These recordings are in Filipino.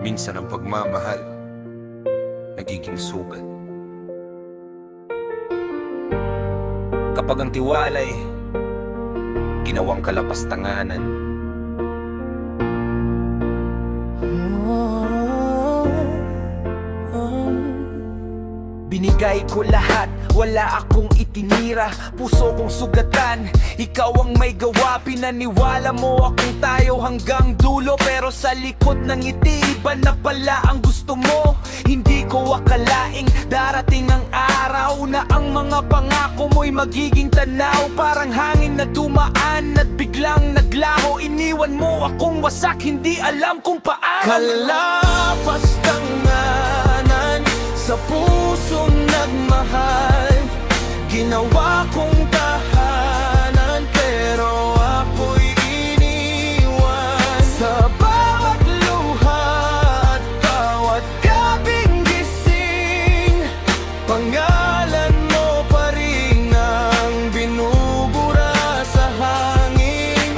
Minsan ang pagmamahal nagiging sugat. Kapag ang tiwala'y ginawang kalapastanganan. Binigay ko lahat, wala akong itinira. Puso kong sugatan, ikaw ang may gawa. Pinaniwala mo akong tayo hanggang dulo, pero sa likod ng ngiti, iba na pala ang gusto mo. Hindi ko akalaing darating ang araw na ang mga pangako mo'y magiging tanaw. Parang hangin na dumaan at biglang naglaho. Iniwan mo akong wasak, hindi alam kung paano. Kalapastanganan sa pusong nagmahal, ginawa kong tahanan, pero ako'y iniwan. Sa bawat luha at bawat gabing gising, pangalan mo pa rin ang binubura sa hangin.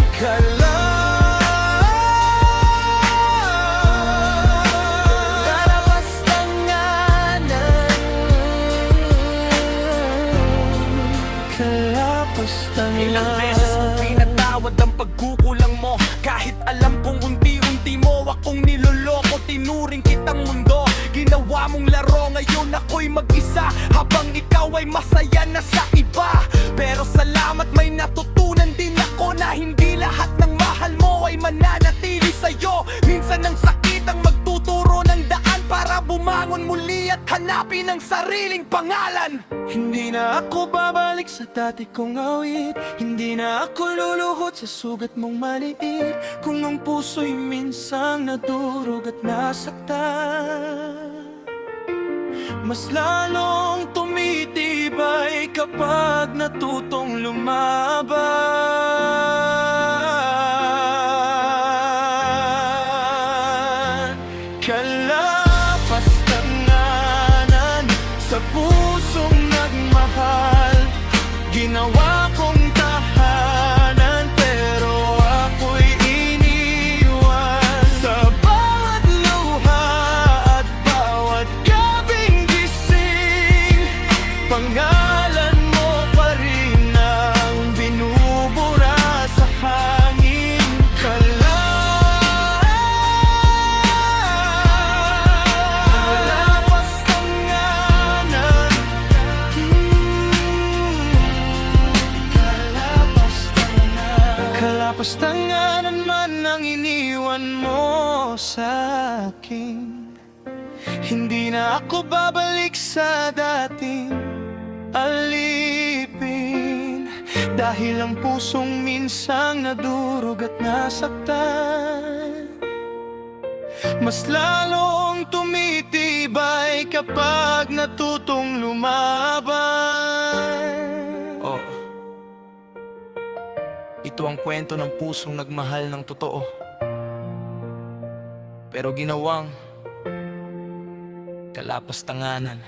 Ilang beses kong pinatawad ang pagkukulang mo, kahit alam kong unti-unti mo akong niloloko. Tinuring kitang mundo, ginawa mong laro. Ngayon ako'y mag-isa, habang ikaw ay masaya na sa iba. Pero salamat, may natutunan din ako na hindi lahat ng mahal mo ay mananatili sa'yo. Minsan ang sakit ang magtuturo ng daan para bumangon muli at hanapin ang sariling pangalan. Hindi na ako babalik sa dati kong awit, hindi na ako luluhod sa sugat mong maliit. Kung ang puso'y minsang nadurog at nasaktan, mas lalong tumitibay kapag natutong lumaban. Kalapastanganan sa pusong nagmahal, ginawa kong tahanan, pero ako'y iniwan. Sa bawat luha at bawat gabing gising, pangalan mo pa rin ang binubura sa hangin. Kalapastanganan man ang iniwan mo sa akin, hindi na ako babalik sa dating alipin. Dahil ang pusong minsang nadurog at nasaktan, mas lalong tumitibay kapag natutong lumaban. Oh, ito ang kwento ng pusong nagmahal ng totoo, pero ginawang kalapastanganan.